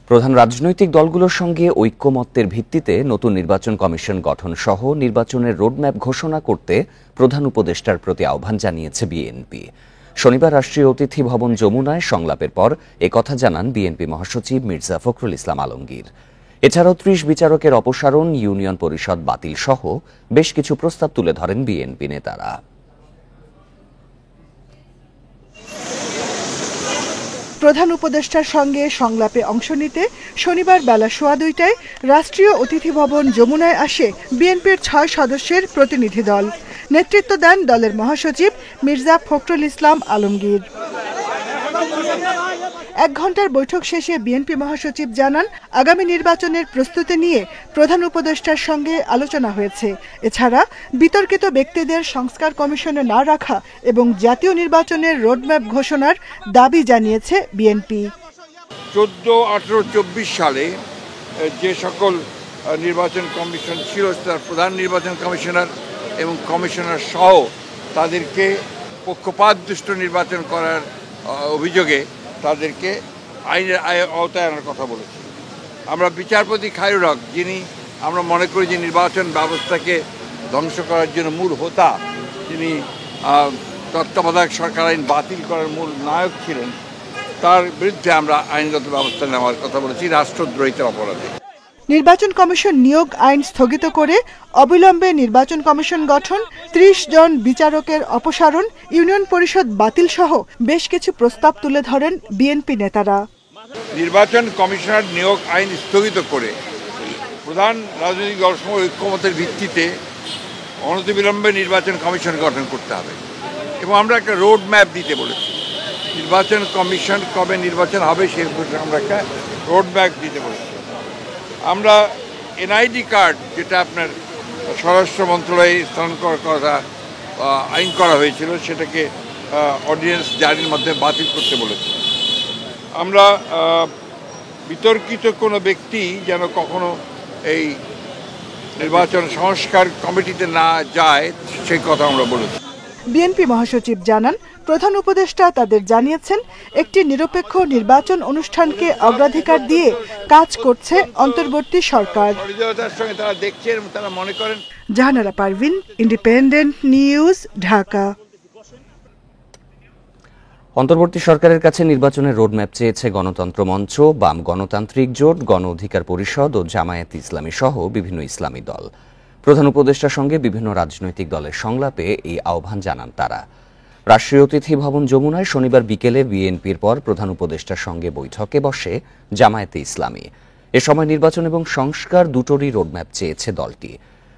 প্রধান রাজনৈতিক দলগুলোর সঙ্গে ঐক্যমত্যের ভিত্তিতে নতুন নির্বাচন কমিশন গঠন সহ নির্বাচনের রোডম্যাপ ঘোষণা করতে প্রধান উপদেষ্টার প্রতি আহ্বান জানিয়েছে বিএনপি। শনিবার রাষ্ট্রীয় অতিথি ভবন যমুনায় সংলাপের পর একথা জানান বিএনপি মহাসচিব মির্জা ফখরুল ইসলাম আলমগীর। এছাড়াও ৩০ বিচারকের অপসারণ, ইউনিয়ন পরিষদ বাতিল সহ বেশ কিছু প্রস্তাব তুলে ধরেন বিএনপি নেতারা। প্রধান উপদেষ্টার সঙ্গে সংলাপে অংশ নিতে শনিবার বেলা 2:15টায় রাষ্ট্রীয় অতিথি ভবন যমুনায় আসে বিএনপির ৬ সদস্যের প্রতিনিধি দল। নেতৃত্ব দেন দলের মহাসচিব মির্জা ফখরুল ইসলাম আলমগীর। ১ ঘণ্টার বৈঠক শেষে বিএনপি মহাসচিব জানান, আগামী নির্বাচনের প্রস্তুতি নিয়ে প্রধান উপদেষ্টার সঙ্গে আলোচনা হয়েছে। এছাড়া বিতর্কিত ব্যক্তিদের সংস্কার কমিশনে না রাখা এবং জাতীয় নির্বাচনের রোডম্যাপ ঘোষণার দাবি জানিয়েছে বিএনপি। 14, 18, 24 সালে যে সকল নির্বাচন কমিশন ছিল, তার প্রধান নির্বাচন কমিশনার এবং কমিশনার সহ তাদেরকে পক্ষপাতদুষ্ট নির্বাচন করার অভিযোগে তাদেরকে আইনের আওতায় আনার কথা বলেছি। আমরা বিচারপতি খায়রুল হক, যিনি আমরা মনে করি যে নির্বাচন ব্যবস্থাকে ধ্বংস করার জন্য মূল হোতা, যিনি তত্ত্বাবধায়ক সরকার আইন বাতিল করার মূল নায়ক ছিলেন, তার বিরুদ্ধে আমরা আইনগত ব্যবস্থা নেওয়ার কথা বলেছি রাষ্ট্রদ্রোহিতার অপরাধে। নির্বাচন কমিশন নিয়োগ আইন স্থগিত করে অবিলম্বে নির্বাচন কমিশন গঠন, ৩০ জন বিচারকের অপসারণ, ইউনিয়ন পরিষদ বাতিল সহ বেশ কিছু প্রস্তাব তুলে ধরেন বিএনপি নেতারা। নির্বাচন কমিশনার নিয়োগ আইন স্থগিত করে প্রধান রাজনৈতিক দলসমূহ ঐক্যমতের ভিত্তিতে অনতিবিলম্বে নির্বাচন কমিশন গঠন করতে হবে এবং আমরা একটা রোড ম্যাপ দিতে বলেছি। নির্বাচন কমিশন কবে নির্বাচন হবে সেই আমরা একটা রোড ম্যাপ দিতে বলেছি। আমরা এনআইডি কার্ড, যেটা আপনার স্বরাষ্ট্র মন্ত্রণালয়ে স্থানান্তর করার কথা আইন করা হয়েছিল, সেটাকে অর্ডিন্যান্স জারির মাধ্যমে বাতিল করতে বলেছি। আমরা বিতর্কিত কোনো ব্যক্তি যেন কখনো এই নির্বাচন সংস্কার কমিটিতে না যায় সেই কথা আমরা বলেছি। বিএনপি মহাসচিব জানান, প্রধান উপদেষ্টা তাদের জানিয়েছেন একটি নিরপেক্ষ নির্বাচন অনুষ্ঠানকে অগ্রাধিকার দিয়ে কাজ করছে অন্তর্বর্তী সরকার। তারা মনে করেন। Jahanara Parvin, independent news, Dhaka. অন্তর্বর্তী সরকারের কাছে নির্বাচনের রোডম্যাপ চেয়েছে গণতন্ত্র মঞ্চ, বাম গণতান্ত্রিক জোট, গণ অধিকার পরিষদ ও জামায়াত ইসলামী সহ বিভিন্ন ইসলামী দল। প্রধান উপদেষ্টার সঙ্গে বিভিন্ন রাজনৈতিক দলের সংলাপে এই আহ্বান জানান তারা। রাষ্ট্রীয় অতিথি ভবন যমুনায় শনিবার বিকেলে বিএনপির পর প্রধান উপদেষ্টার সঙ্গে বৈঠকে বসে জামায়াতে ইসলামী। এ সময় নির্বাচন এবং সংস্কার দুটোরই রোডম্যাপ চেয়েছে দলটি।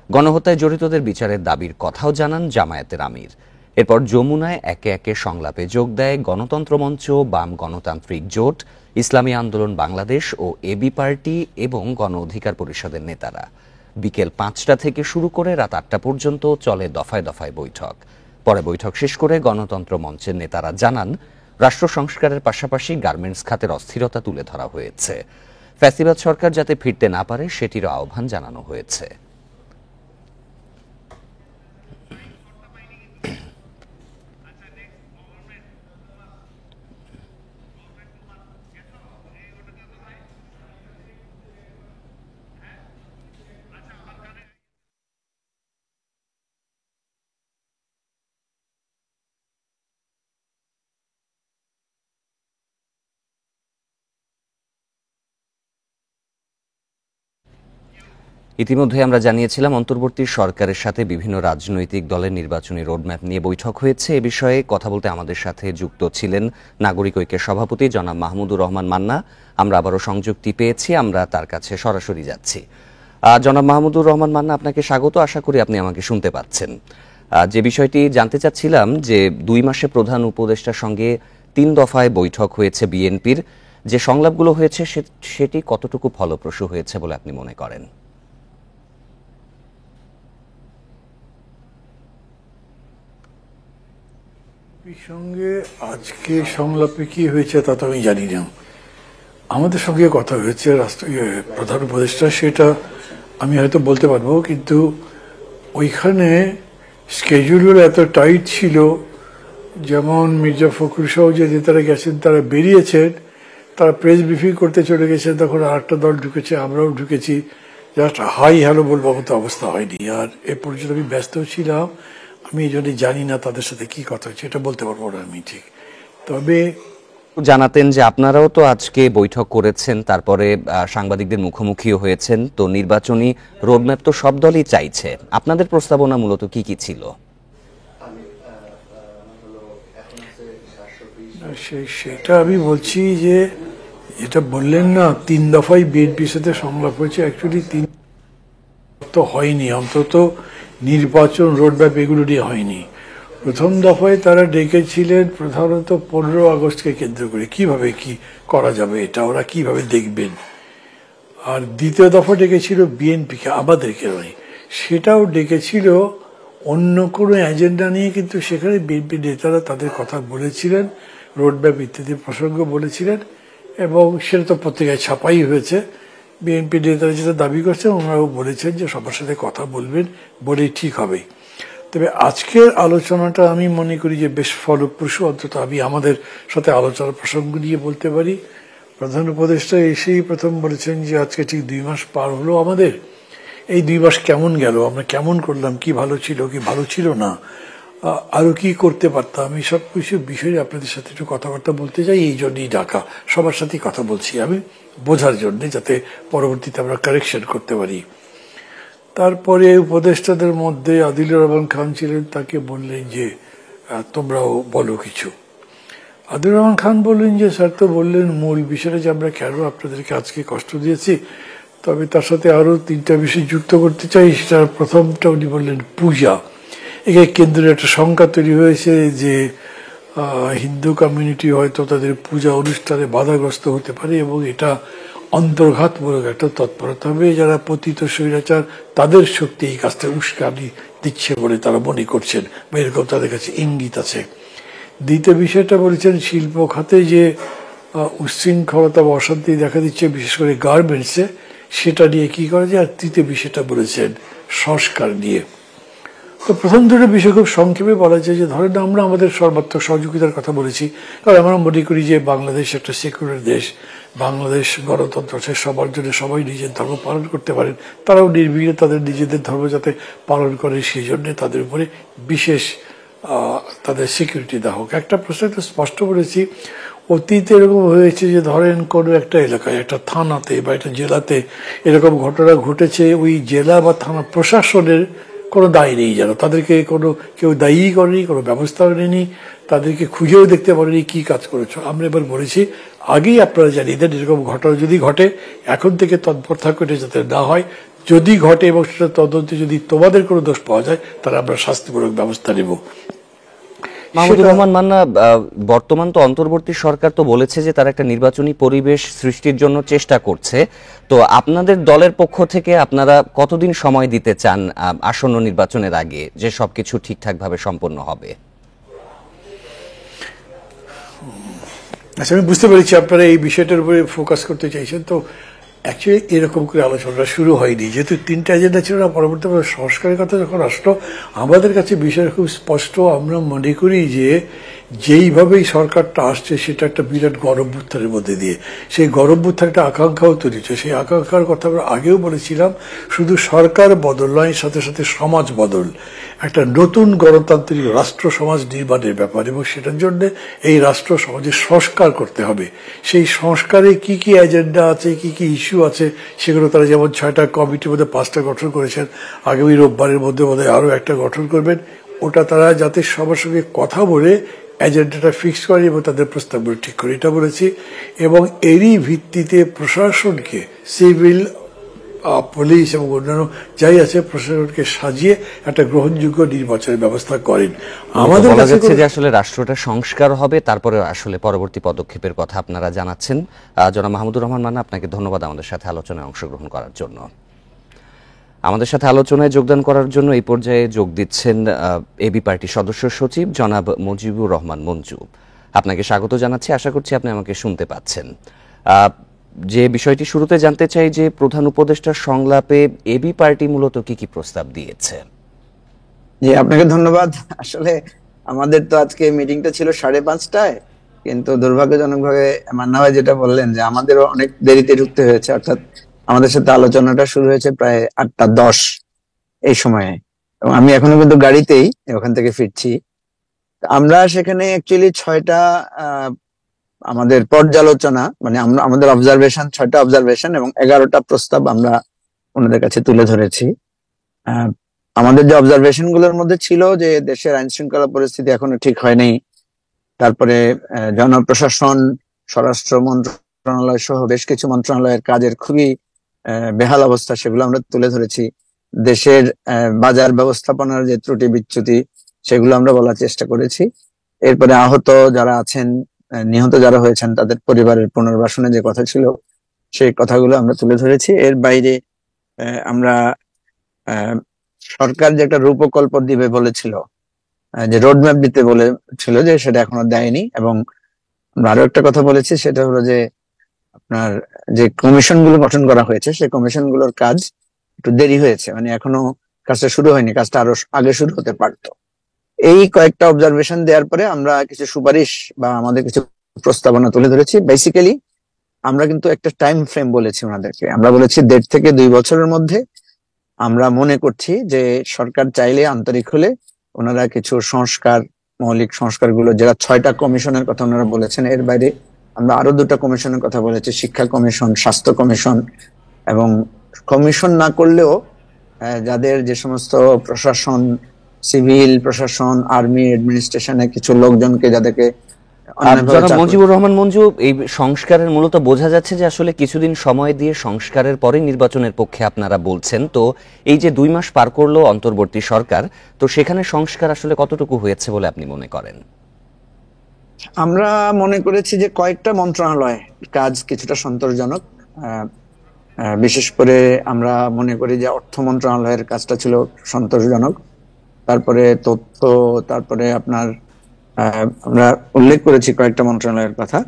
গণহত্যায় জড়িতদের বিচারের দাবির কথাও জানান জামায়াতের আমির। এরপর যমুনায় একে একে সংলাপে যোগ দেয় গণতন্ত্র মঞ্চ, বাম গণতান্ত্রিক জোট, ইসলামী আন্দোলন বাংলাদেশ ও এবি পার্টি এবং গণ অধিকার পরিষদের নেতারা। বিকেল 5টা থেকে শুরু করে রাত 8টা পর্যন্ত চলে দফায় দফায় বৈঠক। পরে বৈঠক শেষ করে গণতন্ত্র মঞ্চের নেতারা জানান, রাষ্ট্র সংস্কারের পাশাপাশি গার্মেন্টস খাতের অস্থিরতা তুলে ধরা হয়েছে। ফ্যাসিবাদ সরকার যাতে ফিরতে না পারে সেটিরও আহ্বান জানানো হয়েছে। ইতিমধ্যে আমরা জানিয়েছিলাম অন্তর্বর্তী সরকারের সাথে বিভিন্ন রাজনৈতিক দলের নির্বাচনী রোডম্যাপ নিয়ে বৈঠক হয়েছে। এ বিষয়ে কথা বলতে আমাদের সাথে যুক্ত ছিলেন নাগরিক ঐক্যের সভাপতি জনাব মাহমুদুর রহমান মান্না। আমরা আবারও সংযুক্তি পেয়েছি, আমরা তার কাছে সরাসরি যাচ্ছি। জনাব মাহমুদুর রহমান মান্না, আপনাকে স্বাগত। আশা করি আপনি আমাকে শুনতে পাচ্ছেন। যে বিষয়টি জানতে চাচ্ছিলাম যে 2 মাসে প্রধান উপদেষ্টার সঙ্গে 3 দফায় বৈঠক হয়েছে বিএনপির, যে সংলাপগুলো হয়েছে সেটি কতটুকু ফলপ্রসূ হয়েছে বলে আপনি মনে করেন? সঙ্গে আজকে সংলাপে কি হয়েছে তা তো আমি জানি না। আমাদের সঙ্গে কথা হয়েছে প্রধান উপদেষ্টা, সেটা আমি হয়তো বলতে পারবো, কিন্তু ওইখানে স্কেডিউল এত টাইট ছিল, যেমন মির্জা ফখরুল সহ যে নেতারা গেছেন তারা বেরিয়েছেন, তারা প্রেস ব্রিফিং করতে চলে গেছে, তখন আরেকটা দল ঢুকেছে, আমরাও ঢুকেছি, জাস্ট হাই হ্যালো বলবো মতো অবস্থা হয়নি। আর এ পর্যন্ত আমি ব্যস্ত ছিলাম, আমি এই জন্য জানি না তাদের সাথে কি কথা হচ্ছে, এটা বলতে পারবো না আমি ঠিক। তবে জানাতেন যে আপনারাও তো আজকে বৈঠক করেছেন, তারপরে সাংবাদিকদের মুখোমুখিও হয়েছেন, তো নির্বাচনী রোডম্যাপ তো সব দলই চাইছে, আপনাদের প্রস্তাবনা মূলত কি কি ছিল? সেটা আমি বলছি যে যেটা বললেন না, 3 দফায় বিএনপির সাথে সংলাপ হয়েছে, অ্যাকচুয়ালি 3 তো হয়নি, অন্তত নির্বাচন রোডম্যাপ এগুলো নিয়ে হয়নি। প্রথম দফায় তারা ডেকেছিলেন প্রধানত 15 আগস্টকে কেন্দ্র করে কিভাবে কি করা যাবে, এটা ওরা কিভাবে দেখবেন। আর দ্বিতীয় দফা ডেকেছিল বিএনপিকে, আমাদেরকে নয়, সেটাও ডেকেছিল অন্য কোনো এজেন্ডা নিয়ে, কিন্তু সেখানে বিএনপি নেতারা তাদের কথা বলেছিলেন, রোডম্যাপ ইত্যাদি প্রসঙ্গ বলেছিলেন, এবং সেটা তো পত্রিকায় ছাপাই হয়েছে। বিএনপি নেতারা যেটা দাবি করছেন, ওনারাও বলেছেন যে সবার সাথে কথা বলবেন, বলেই ঠিক হবে। তবে আজকের আলোচনাটা আমি মনে করি যে বেশ ফলপ্রসূ, অন্তত আমি আমাদের সাথে আলোচনার প্রসঙ্গ নিয়ে বলতে পারি। প্রধান উপদেষ্টা এসেই প্রথম বলেছেন যে আজকে ঠিক 2 মাস পার হলো আমাদের, এই 2 মাস কেমন গেল, আমরা কেমন করলাম, কি ভালো ছিল কি ভালো ছিল না, আরো কি করতে পারতাম, এই সব কিছু বিষয়ে আপনাদের সাথে একটু কথাবার্তা বলতে চাই। এই জন্যই ডাকা, সবার সাথেই কথা বলছি আমি, বোঝার জন্য, যাতে পরবর্তীতে আমরা কারেকশন করতে পারি। তারপরে উপদেষ্টাদের মধ্যে আদিলুর রহমান খান ছিলেন, তাকে বললেন যে তোমরাও বলো কিছু। আদিলুর রহমান খান বললেন যে স্যার তো বললেন মূল বিষয়টা যে আমরা কেন আপনাদেরকে আজকে কষ্ট দিয়েছি, তবে তার সাথে আরো 3টা বিষয় যুক্ত করতে চাই। সেটার প্রথমটা উনি বললেন পূজা। এখানে কেন্দ্রের একটা শঙ্কা তৈরি হয়েছে যে হিন্দু কমিউনিটি হয়তো তাদের পূজা অনুষ্ঠানে বাধাগ্রস্ত হতে পারে, এবং এটা অন্তর্ঘাতমূলক একটা তৎপরতা হবে, যারা পতিত স্বৈরাচার তাদের শক্তি এই কাজটা উস্কানি দিচ্ছে বলে তারা মনে করছেন, বা এরকম তাদের কাছে ইঙ্গিত আছে। দ্বিতীয় বিষয়টা বলেছেন শিল্প খাতে যে উচ্ছৃঙ্খলতা বা অশান্তি দেখা দিচ্ছে, বিশেষ করে গার্মেন্টসে, সেটা নিয়ে কি করা যায়। আর তৃতীয় বিষয়টা বলেছেন সংস্কার নিয়ে। তো প্রথম দুটো বিষয় খুব সংক্ষেপে বলা যায় যে ধরেন আমরা আমাদের সর্বাত্মক সহযোগিতার কথা বলেছি, কারণ আমরা মনে করি যে বাংলাদেশ একটা সেকুলার দেশ, বাংলাদেশ গণতন্ত্র আছে, সবার জন্য সবাই নিজের ধর্ম পালন করতে পারেন, তারাও নির্বিঘ্নে তাদের নিজেদের ধর্ম যাতে পালন করে সেই জন্য তাদের উপরে বিশেষ তাদের সিকিউরিটি দেওয়া হোক। একটা প্রশ্ন একটু স্পষ্ট বলেছি, অতীতে এরকম হয়েছে যে ধরেন কোনো একটা এলাকায়, একটা থানাতে বা একটা জেলাতে এরকম ঘটনা ঘটেছে, ওই জেলা বা থানা প্রশাসনের কোনো দায় নেই, যেন তাদেরকে কেউ দায়ী করেনি, কোনো ব্যবস্থাও নেয়নি, তাদেরকে খুঁজেও দেখতে পারেনি কি কাজ করেছো। আমরা এবার বলেছি আগেই আপনারা জানিয়ে দেন, এরকম ঘটনা যদি ঘটে এখন থেকে তৎপর থাকো, এটা যাতে না হয়, যদি ঘটে এবং সেটা তদন্তে যদি তোমাদের কোনো দোষ পাওয়া যায় তাহলে আমরা শাস্তিমূলক ব্যবস্থা নেব। মাহমুদুর রহমান মান্না, বর্তমান তো অন্তর্বর্তী সরকার তো বলেছে যে তারা একটা নির্বাচনী পরিবেশ সৃষ্টির জন্য চেষ্টা করছে, তো আপনাদের দলের পক্ষ থেকে আপনারা কতদিন সময় দিতে চান আসন্ন নির্বাচনের আগে, যে সবকিছু ঠিকঠাকভাবে সম্পন্ন হবে? আচ্ছা, আমি বুঝতে পেরেছি আপনারা এই বিষয়টার উপরে ফোকাস করতে চাইছেন। তো অ্যাকচুয়ালি এরকম করে আলোচনাটা শুরু হয়নি, যেহেতু 3টা এজেন্ডা ছিল না। পরবর্তী সংস্কারের কথা যখন আসলো, আমাদের কাছে বিষয় খুব স্পষ্ট। আমরা মনে করি যে যেইভাবেই সরকারটা আসছে সেটা একটা বিরাট গণঅভ্যুত্থানের মধ্যে দিয়ে, সেই গণঅভ্যুত্থান একটা আকাঙ্ক্ষাও তৈরি হচ্ছে। সেই আকাঙ্ক্ষার কথা আমরা আগেও বলেছিলাম, শুধু সরকার বদল নয়, সাথে সাথে সমাজ বদল, একটা নতুন গণতান্ত্রিক রাষ্ট্র সমাজ নির্মাণের ব্যাপার, এবং সেটার জন্য এই রাষ্ট্র সমাজের সংস্কার করতে হবে। সেই সংস্কারে কি কি এজেন্ডা আছে, কি কি ইস্যু আছে, সেগুলো তারা যেমন 6টা কমিটির মধ্যে 5টা গঠন করেছেন, আগামী রোববারের মধ্যে বোধহয় আরও একটা গঠন করবেন। ওটা তারা যাতে সবার সঙ্গে কথা বলে এজেন্ডাটা ফিক্স করে এবং তাদের প্রস্তাবগুলো ঠিক করে, এটা বলেছি। এবং এরই ভিত্তিতে প্রশাসনকে, সিভিল, পুলিশ এবং অন্যান্য যাই আছে, প্রশাসনকে সাজিয়ে একটা গ্রহণযোগ্য নির্বাচনের ব্যবস্থা করেন। আমাদের বলা যাচ্ছে যে আসলে রাষ্ট্রটা সংস্কার হবে, তারপরে আসলে পরবর্তী পদক্ষেপের কথা আপনারা জানাচ্ছেন। জনাব মাহমুদুর রহমান মান্না, আপনাকে ধন্যবাদ আমাদের সাথে আলোচনায় অংশগ্রহণ করার জন্য। আমাদের সাথে আলোচনায় যোগদান করার জন্য এই পর্যায়ে যোগ দিচ্ছেন এবি পার্টি সদস্য সচিব জনাব মুজিবুর রহমান মঞ্জু। আপনাকে স্বাগত জানাচ্ছি, আশা করছি আপনি আমাকে শুনতে পাচ্ছেন। যে বিষয়টি শুরুতে জানতে চাই যে প্রধান উপদেষ্টার সংলাপে এবি পার্টি মূলত কি কি প্রস্তাব দিয়েছে? জি, আপনাকে ধন্যবাদ। আসলে আমাদের তো আজকে মিটিংটা ছিল 5:30টায়, কিন্তু দুর্ভাগ্যজনকভাবে মান্না ভাই যেটা বললেন যে আমাদেরও অনেক দেরিতে ঢুকতে হয়েছে, অর্থাৎ আমাদের সাথে আলোচনাটা শুরু হয়েছে প্রায় 8টা 10 এই সময়ে, এবং আমি এখনো কিন্তু গাড়িতেই ওখান থেকে ফিরছি। আমরা সেখানে অ্যাকচুয়ালি 6টা আমাদের পর্যালোচনা, মানে আমরা আমাদের অবজারভেশন 6টা অবজারভেশন এবং 11টা প্রস্তাব আমরা ওনাদের কাছে তুলে ধরেছি। আমাদের যে অবজারভেশন গুলোর মধ্যে ছিল যে দেশের আইন শৃঙ্খলা পরিস্থিতি এখনো ঠিক হয়নি, তারপরে জনপ্রশাসন, স্বরাষ্ট্র মন্ত্রণালয় সহ বেশ কিছু মন্ত্রণালয়ের কাজের খুবই বেহাল অবস্থা, সেগুলো আমরা তুলে ধরেছি। দেশের বাজার ব্যবস্থাপনার যে ত্রুটি বিচ্যুতি, সেগুলো আমরা বলার চেষ্টা করেছি। এরপরে আহত যারা আছেন, নিহত যারা হয়েছেন, তাদের পরিবারের পুনর্বাসনের যে কথা ছিল, সেই কথাগুলো আমরা তুলে ধরেছি। এর বাইরে আমরা সরকার যে একটা রূপকল্প দিবে বলেছিল, যে রোডম্যাপ দিতে বলেছিল, যে সেটা এখনো দেয়নি। এবং আমরা আরো একটা কথা বলেছি, সেটা হলো যে আপনার যে কমিশন গুলো গঠন করা হয়েছে, সেই কমিশন গুলোর কাজ একটু দেরি হয়েছে, মানে এখনো কাজটা শুরু হয়নি, কাজটা আরো আগে শুরু হতে পারতো। এই কয়েকটা অবজারভেশন দেওয়ার পরে আমরা কিছু সুপারিশ বা আমাদের কিছু প্রস্তাবনা তুলে ধরেছি। বেসিক্যালি আমরা কিন্তু একটা টাইম ফ্রেম বলেছি ওনাদেরকে, আমরা বলেছি 1.5 থেকে 2 বছরের মধ্যে আমরা মনে করছি যে সরকার চাইলে, আন্তরিক হলে, ওনারা কিছু সংস্কার, মৌলিক সংস্কারগুলো, যারা 6টা কমিশনের কথা ওনারা বলেছেন, এর বাইরে আমরা আরো 2টা কমিশনের কথা বলেছি, শিক্ষা কমিশন, স্বাস্থ্য কমিশন। এবং কমিশন না করলেও যাদের যে সমস্ত প্রশাসন, সিভিল প্রশাসন, আর্মি, অ্যাডমিনিস্ট্রেশনে কিছু লোকজনকে যাদেরকে জনাব মুজিবুর রহমান মঞ্জু, এই সংস্কারের মূলত বোঝা যাচ্ছে যে আসলে কিছুদিন সময় দিয়ে সংস্কারের পরে নির্বাচনের পক্ষে আপনারা বলছেন। তো এই যে 2 মাস পার করলো অন্তর্বর্তী সরকার, তো সেখানে সংস্কার আসলে কতটুকু হয়েছে বলে আপনি মনে করেন? আমরা মনে করেছি যে কয়েকটা মন্ত্রণালয় কাজ কিছুটা সন্তোষজনক। বিশেষ করে আমরা মনে করি যে অর্থ মন্ত্রণালয়ের কাজটা ছিল সন্তোষজনক। তারপরে তথ্য, তারপরে আপনার আমরা উল্লেখ করেছি কয়েকটা মন্ত্রণালয়ের কথা,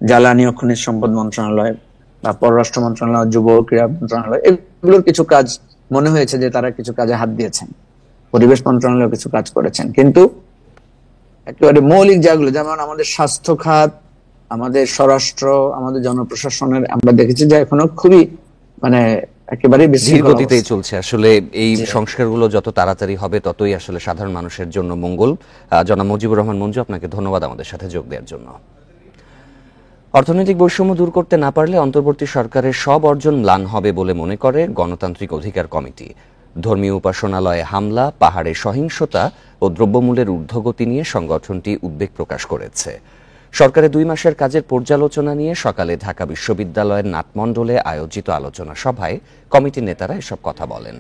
জ্বালানি ও খনিজ সম্পদ মন্ত্রণালয় বা পররাষ্ট্র মন্ত্রণালয়, যুব ক্রীড়া মন্ত্রণালয়, এগুলোর কিছু কাজ মনে হয়েছে যে তারা কিছু কাজে হাত দিয়েছেন। পরিবেশ মন্ত্রণালয় কিছু কাজ করেছেন, কিন্তু একেবারে মৌলিক যেগুলো, যেমন আমাদের স্বাস্থ্য খাত, আমাদের স্বরাষ্ট্র, আমাদের জনপ্রশাসনের, আমরা দেখেছি যে এখনো খুবই মানে একেবারে ধীর গতিতেই চলছে। আসলে এই সংস্কারগুলো যত তাড়াতাড়ি হবে ততই আসলে সাধারণ মানুষের জন্য মঙ্গল। জনাব মুজিবুর রহমান মঞ্জু, আপনাকে ধন্যবাদ আমাদের সাথে যোগ দেওয়ার জন্য। অর্থনৈতিক বৈষম্য দূর করতে না পারলে অন্তর্বর্তী সরকারের সব অর্জন ম্লান হবে বলে মনে করে গণতান্ত্রিক অধিকার কমিটি। ধর্মীয় উপাসনালয়ে হামলা, পাহাড়ে সহিংসতা ও দ্রব্যমূল্যের ঊর্ধ্বগতি নিয়ে সংগঠনটি উদ্বেগ প্রকাশ করেছে। সরকারের 2 মাসের কাজের পর্যালোচনা নিয়ে সকালে ঢাকা বিশ্ববিদ্যালয়ের নাটমণ্ডলে আয়োজিত আলোচনা সভায় কমিটির নেতারা এসব কথা বলেন।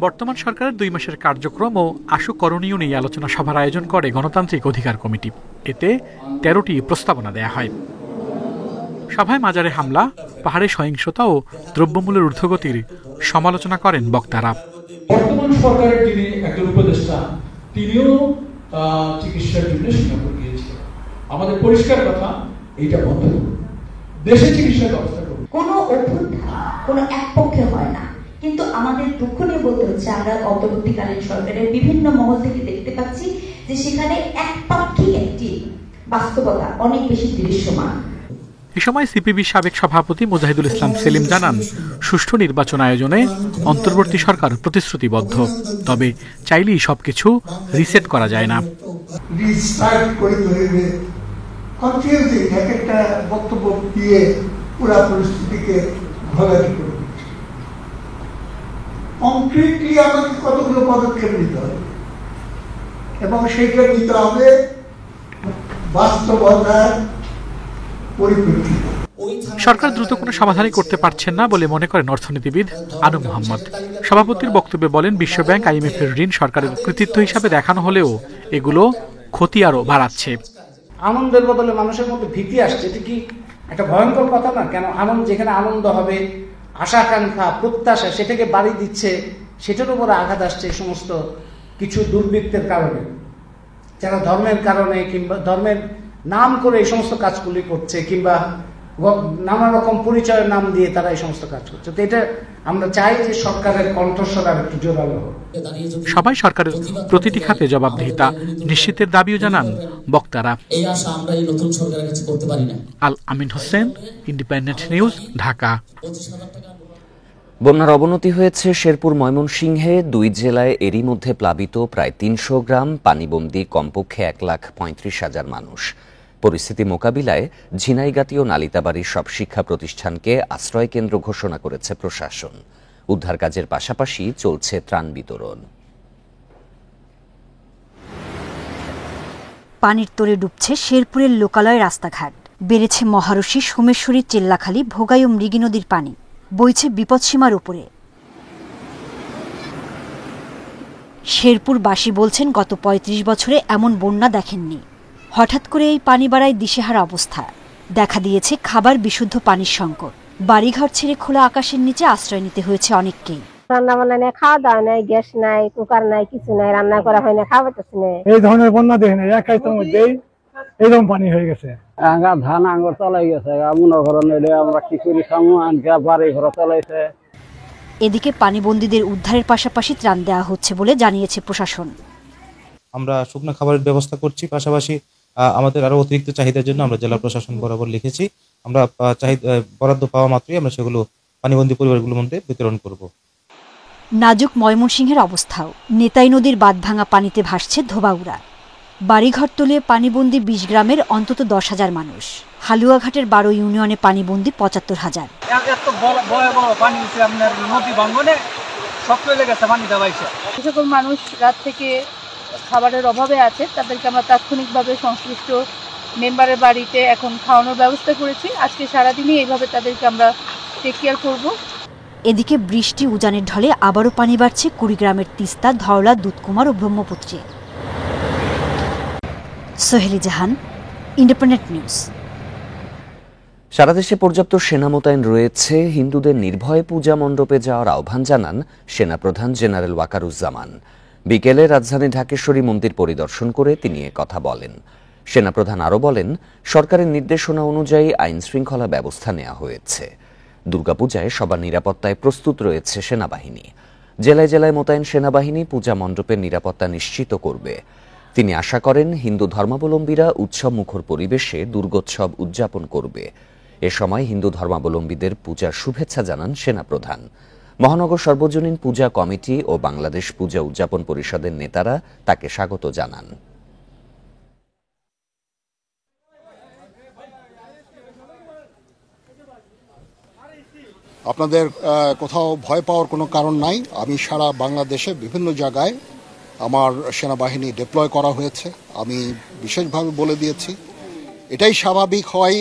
বর্তমান সরকারের 2 মাসের কার্যক্রম ও আশু করণীয় নিয়ে আলোচনা সভার আয়োজন করে গণতান্ত্রিক অধিকার কমিটি। এতে 13টি প্রস্তাবনা দেয়া হয়। সভায় মাজারে হামলা, পাহাড়ে সহিংসতা ও দ্রব্যমূল্যের ঊর্ধ্বগতির সমালোচনা করেন বক্তারা। বর্তমান সরকারের যিনি একজন উপদেষ্টা, তিনিও চিকিৎসার জন্য সিঙ্গাপুর গিয়েছিলেন। আমাদের পরিষ্কার কথা, এইটা বন্ধ করুন, দেশে চিকিৎসার ব্যবস্থা করুন। কোনো অভ্যুত্থান কোনো একপক্ষে হয় না, কিন্তু আমাদের দুঃখ নিয়ে বলতে হচ্ছে আমরা অন্তর্বর্তীকালীন সরকারের বিভিন্ন মহল থেকে দেখতে পাচ্ছি যে সেখানে একপাক্ষিক একটি বাস্তবতা অনেক বেশি দৃশ্যমান। এ সময় সিপিবি সাবেক সভাপতি মুজাহিদুল ইসলাম সেলিম জানান, সুষ্ঠু নির্বাচন আয়োজনে অন্তর্বর্তী সরকার প্রতিশ্রুতিবদ্ধ, তবে চাইলেই সবকিছু রিসেট করা যায় না। রিস্টার্ট করতে হইবে, কনফিউজিং এক একটা বক্তব্য দিয়ে পুরা পরিস্থিতিকে ঘোলাটি করে দিচ্ছে। কংক্রিটলি আমাকে কতগুলো পদক্ষেপ নিতে হবে এবং সেইটা নিতে হবে বাস্তবতার পরিপ্রেক্ষিতে। সরকার দ্রুত কোনো সমাধানই করতে পারছেন না বলে মনে করেন অর্থনীতিবিদ আনু মোহাম্মদ। সভাপতির বক্তব্যে বলেন, বিশ্বব্যাংক, IMF এর ঋণ সরকারের কৃতিত্ব হিসাবে দেখানো হলেও এগুলো ক্ষতি আরো বাড়াচ্ছে। আনন্দের বদলে মানুষের মধ্যে ভীতি আসছে, এটা কি একটা ভয়ঙ্কর কথা না? কেন আনন্দ, যেখানে আনন্দ হবে, আশা-আকাঙ্ক্ষা, প্রত্যাশা, সেটাকে বাড়ি দিচ্ছে, সেটার উপরে আঘাত আসছে এই সমস্ত কিছু দুর্বৃত্তের কারণে, যারা ধর্মের কারণে কিংবা ধর্মের নাম করে এই সমস্ত কাজগুলি করছে, কিংবা নানা রকম পরিচয়ের নাম দিয়ে তারা এই সমস্ত কাজ করছে। তো এটা আমরা চাই যে সরকারের কণ্ঠস্বর আর একটু জোরালো হোক। সবাই সরকারের প্রতিটি খাতে জবাবদিহিতা নিশ্চিতের দাবিও জানান বক্তারা। এই আশা আমরা এই নতুন সরকারের কাছে করতে পারি না। আল আমিন হোসেন, ইন্ডিপেন্ডেন্ট নিউজ, ঢাকা। বন্যার অবনতি হয়েছে শেরপুর, ময়মনসিংহে। 2 জেলায় এরই মধ্যে প্লাবিত প্রায় 300 গ্রাম, পানিবন্দী কমপক্ষে 1,35,000 মানুষ। পরিস্থিতি মোকাবিলায় ঝিনাইগাতি ও নালিতাবাড়ির সব শিক্ষা প্রতিষ্ঠানকে আশ্রয় কেন্দ্র ঘোষণা করেছে প্রশাসন। উদ্ধার কাজের পাশাপাশি চলছে ত্রাণ বিতরণ। পানির তোড়ে ডুবছে শেরপুরের লোকালয় রাস্তাঘাট, বেড়েছে মহারশী, সোমেশ্বরী, চেল্লাখালী, ভোগাই ও মৃগী নদীর পানি, বইছে বিপদসীমার উপরে। শেরপুরবাসী বলছেন গত 35 বছরে এমন বন্যা দেখেননি। হঠাৎ করে এই পানি বাড়ায় দিশেহারা অবস্থা। দেখা দিয়েছে খাবার বিশুদ্ধ পানির সংকট। বাড়িঘর ছেড়ে খোলা আকাশের নিচে আশ্রয় নিতে হয়েছে অনেককেই। রান্না বান্না নেই, খাওয়া দাওয়া নেই, গ্যাস নাই, কুকার নাই, কিছু নাই, রান্না করা হয় না, খাওয়া যাচ্ছে না। এই ধরনের বন্যা দেখেন একাইতের মধ্যেই এরকম পানি হয়ে গেছে। ধান আঙ্গুর তলাই গেছে, মনে করেন আমরা কি করি খামু, আনকা বাড়ি ঘর তলাইছে। এদিকে পানিবন্দীদের উদ্ধারের পাশাপাশি ত্রাণ দেওয়া হচ্ছে বলে জানিয়েছে প্রশাসন। আমরা শুকনো খাবারের ব্যবস্থা করছি, পাশাপাশি আমাদের আরো অতিরিক্ত চাহিদার জন্য আমরা জেলা প্রশাসন বরাবর লিখেছি। আমরা বরাদ্দ পাওয়া মাত্রই আমরা সেগুলো পানিবন্দী পরিবারগুলোর মধ্যে বিতরণ করব। নাজুক ময়মনসিংহের অবস্থাও। নেতাই নদীর বাঁধ ভাঙা পানিতে ভাসছে ধোবাউড়া। বাড়িঘর তলিয়ে পানিবন্দী 20 গ্রামের অন্তত 10,000 মানুষ। হালুয়াঘাটের 12 ইউনিয়নে পানিবন্দী 75,000। সকল মানুষ রাত থেকে খাবারের অভাবে আছে, তাদেরকে আমরা তাৎক্ষণিকভাবে সংশ্লিষ্ট মেম্বারের বাড়িতে এখন খাওয়ানোর ব্যবস্থা করেছি। আজকে সারাদিনই এইভাবে তাদেরকে আমরা টেক কেয়ার করব। এদিকে বৃষ্টি উজানের ঢলে আবারও পানি বাড়ছে কুড়িগ্রামের তিস্তা, ধওলা, দুধকুমার ও ব্রহ্মপুত্রে। সোহেলি জাহান, ইন্ডিপেন্ডেন্ট নিউজ। সারা দেশে পর্যাপ্ত সেনা মোতায়েন রয়েছে। হিন্দুদের নির্ভয়ে পূজা মণ্ডপে যাওয়ার আহ্বান জানান সেনাপ্রধান জেনারেল ওয়াকারুজ্জামান। বিকেলে রাজধানী ঢাকেশ্বরী মন্দির পরিদর্শন করে তিনি কথা বলেন। সেনাপ্রধান আরও বলেন, সরকারের নির্দেশনা অনুযায়ী আইন শৃঙ্খলা ব্যবস্থা নেওয়া হয়েছে। দুর্গাপূজায় সবার নিরাপত্তায় প্রস্তুত রয়েছে সেনাবাহিনী। জেলায় জেলায় মোতায়েন সেনাবাহিনী পূজা মণ্ডপের নিরাপত্তা নিশ্চিত করবে। তিনি আশা করেন হিন্দু ধর্মাবলম্বীরা উৎসবমুখর পরিবেশে দুর্গোৎসব উদযাপন করবে। এ সময় হিন্দু ধর্মাবলম্বীদের পূজার শুভেচ্ছা জানান সেনাপ্রধান। মহানগর সর্বজনীন পূজা কমিটি ও বাংলাদেশ পূজা উদযাপন পরিষদের নেতারা তাকে স্বাগত জানান। আপনাদের কোথাও ভয় পাওয়ার কোনো কারণ নাই। আমি সারা বাংলাদেশে বিভিন্ন জায়গায় আমার সেনাবাহিনী ডিপ্লয় করা হয়েছে। আমি বিশেষভাবে বলে দিয়েছি, এটাই স্বাভাবিক হওয়াই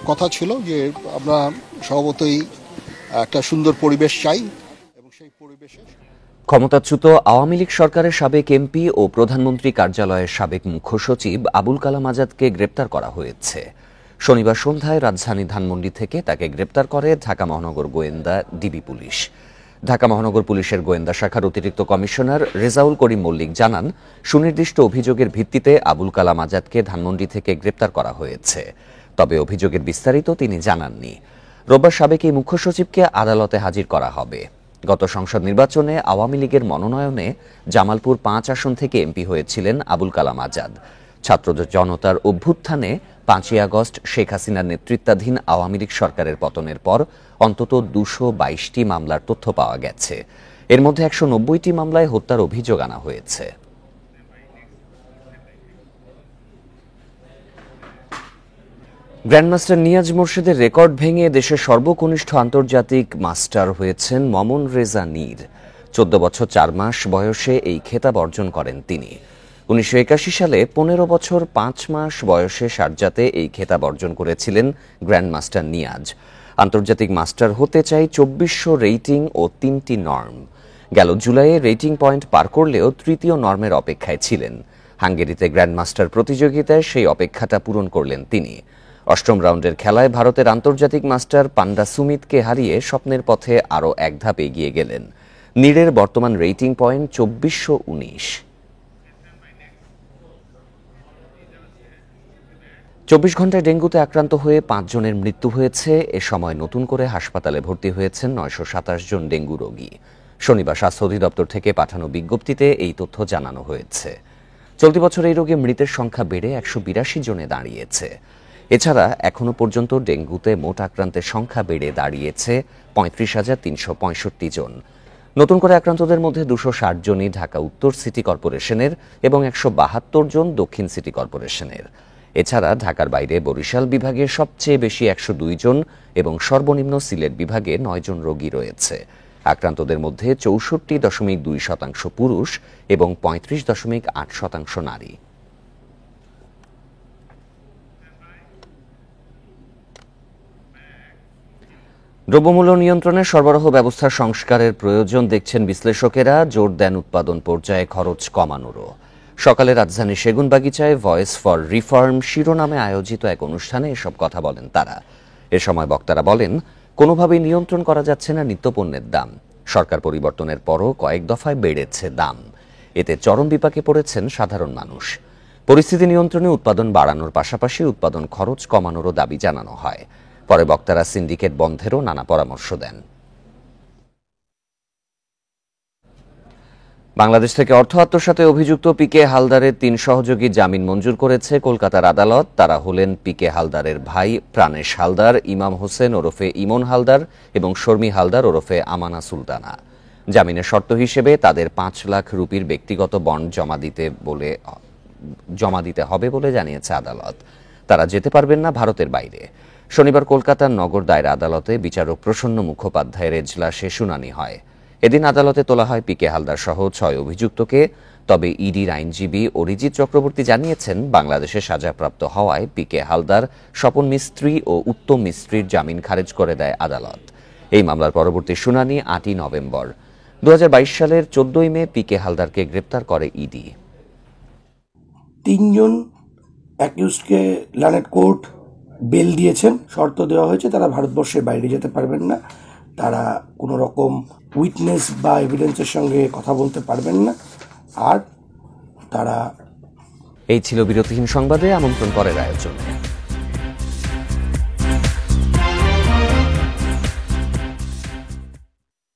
কথা ছিল যে আমরা স্বভাবতই একটা সুন্দর পরিবেশ চাই এবং সেই পরিবেশে ক্ষমতাচ্যুত আওয়ামী লীগ সরকারের সাবেক এমপি ও প্রধানমন্ত্রী কার্যালয়ের সাবেক মুখ্য সচিব আবুল কালাম আজাদকে গ্রেপ্তার করা হয়েছে। শনিবার সন্ধ্যায় রাজধানী ধানমন্ডি থেকে তাকে গ্রেপ্তার করে ঢাকা মহানগর গোয়েন্দা ডিবি পুলিশ। ঢাকা মহানগর পুলিশের গোয়েন্দা শাখার অতিরিক্ত কমিশনার রেজাউল করিম মল্লিক জানান, সুনির্দিষ্ট অভিযোগের ভিত্তিতে আবুল কালাম আজাদকে ধানমন্ডি থেকে গ্রেপ্তার করা হয়েছে। তবে অভিযোগের বিস্তারিত তিনি জানাননি। রোববার সাবেক এই মুখ্য সচিবকে আদালতে হাজির করা হবে। গত সংসদ নির্বাচনে আওয়ামী লীগের মনোনয়নে জামালপুর 5 আসন থেকে এমপি হয়েছিলেন আবুল কালাম আজাদ। ছাত্র জনতার অভ্যুত্থানে 5ই আগস্ট শেখ হাসিনার নেতৃত্বাধীন আওয়ামী লীগ সরকারের পতনের পর অন্তত 222টি মামলার তথ্য পাওয়া গেছে। এর মধ্যে 190টি মামলায় হত্যার অভিযোগ আনা হয়েছে। গ্র্যান্ডমাস্টার নিয়াজ মোরশেদের রেকর্ড ভেঙে দেশের সর্বকনিষ্ঠ আন্তর্জাতিক মাস্টার হয়েছেন মমন রেজা নীর। 14 বছর 4 মাস বয়সে এই খেতাব অর্জন করেন তিনি। 1981 সালে 15 বছর 5 মাস বয়সে শারজাতে এই খেতাব অর্জন করেছিলেন গ্র্যান্ডমাস্টার নিয়াজ। আন্তর্জাতিক মাস্টার হতে চাই 2400 রেটিং ও 3টি নর্ম। গেল জুলাইয়ে রেটিং পয়েন্ট পার করলেও তৃতীয় নর্মের অপেক্ষায় ছিলেন। হাঙ্গেরিতে গ্র্যান্ডমাস্টার প্রতিযোগিতায় সেই অপেক্ষাটা পূরণ করলেন তিনি। 8ম রাউন্ডের খেলায় ভারতের আন্তর্জাতিক মাস্টার পান্ডা সুমিতকে হারিয়ে স্বপ্নের পথে আরও এক ধাপ এগিয়ে গেলেন। নীরের বর্তমান রেটিং পয়েন্ট 2419। 24 ঘন্টায় ডেঙ্গুতে আক্রান্ত হয়ে 5 জনের মৃত্যু হয়েছে। এ সময় নতুন করে হাসপাতালে ভর্তি হয়েছেন 927 জন ডেঙ্গু রোগী। শনিবার স্বাস্থ্য অধিদপ্তর থেকে পাঠানো বিজ্ঞপ্তিতে এই তথ্য জানানো হয়েছে। চলতি বছর এই রোগে মৃতের সংখ্যা বেড়ে 182 জনে দাঁড়িয়েছে। এছাড়া এখনো পর্যন্ত ডেঙ্গুতে মোট আক্রান্তের সংখ্যা বেড়ে দাঁড়িয়েছে 35,365 জন। নতুন করে আক্রান্তদের মধ্যে 260 জনই ঢাকা উত্তর সিটি কর্পোরেশনের এবং 172 জন দক্ষিণ সিটি কর্পোরেশনের। এছাড়া ঢাকার বাইরে বরিশাল বিভাগে সবচেয়ে বেশি 102 জন এবং সর্বনিম্ন সিলেট বিভাগে 9 জন রোগী রয়েছে। আক্রান্তদের মধ্যে 64.2% পুরুষ এবং 35.8% নারী। দ্রব্যমূল্য নিয়ন্ত্রণে সরবরাহ ব্যবস্থা সংস্কারের প্রয়োজন দেখছেন বিশ্লেষকেরা। জোর দেন উৎপাদন পর্যায়ে খরচ কমানোরও। সকালে রাজধানীর সেগুনবাগিচায় ভয়েস ফর রিফর্ম শিরোনামে আয়োজিত এক অনুষ্ঠানে এসব কথা বলেন তারা। এ সময় বক্তারা বলেন, কোনোভাবেই নিয়ন্ত্রণ করা যাচ্ছে না নিত্যপণ্যের দাম। সরকার পরিবর্তনের পরও কয়েক দফায় বেড়েছে দাম। এতে চরম বিপাকে পড়েছেন সাধারণ মানুষ। পরিস্থিতি নিয়ন্ত্রণে উৎপাদন বাড়ানোর পাশাপাশি উৎপাদন খরচ কমানোরও দাবি জানানো হয়। পরে বক্তারা সিন্ডিকেট বন্ধেরও নানা পরামর্শ দেন। বাংলাদেশ থেকে অর্থ আত্মসাতে অভিযুক্ত পিকে হালদারের 3 সহযোগী জামিন মঞ্জুর করেছে কলকাতার আদালত। তারা হলেন পিকে হালদারের ভাই প্রাণেশ হালদার, ইমাম হোসেন ওরফে ইমন হালদার এবং শর্মী হালদার ওরফে আমানা সুলতানা। জামিনের শর্ত হিসেবে তাদের 5 লাখ রুপির ব্যক্তিগত বন্ড জমা দিতে হবে বলে জানিয়েছে আদালত। তারা যেতে পারবেন না ভারতের বাইরে। শনিবার কলকাতার নগর দায়রা আদালতে বিচারক প্রসন্ন মুখোপাধ্যায়ের এজলাসে শুনানি হয়। এদিন আদালতে তোলা হয় পিকে হালদার সহ 6 অভিযুক্তকে। তবে ইডির আইনজীবী অরিজিৎ চক্রবর্তী জানিয়েছেন, বাংলাদেশে সাজাপ্রাপ্ত হওয়ায় পিকে হালদার, স্বপন মিস্ত্রি ও উত্তম মিস্ত্রির জামিন খারেজ করে দেয় আদালত। এই মামলার পরবর্তী শুনানি 8ই নভেম্বর। 2022 সালের 14ই মে পিকে হালদারকে গ্রেপ্তার করে ইডি। 3 জন অ্যাকিউজডকে ল্যান্ড কোর্ট বেল দিয়েছেন। শর্ত দেওয়া হয়েছে তারা ভারতবর্ষের বাইরে যেতে পারবেন না, তারা কোনো রকম উইটনেস বা এভিডেন্সের সঙ্গে কথা বলতে পারবেন না, আর তারা। এই ছিল বিরতিহীন সংবাদে আমন্ত্রণ পরের আয়োজন।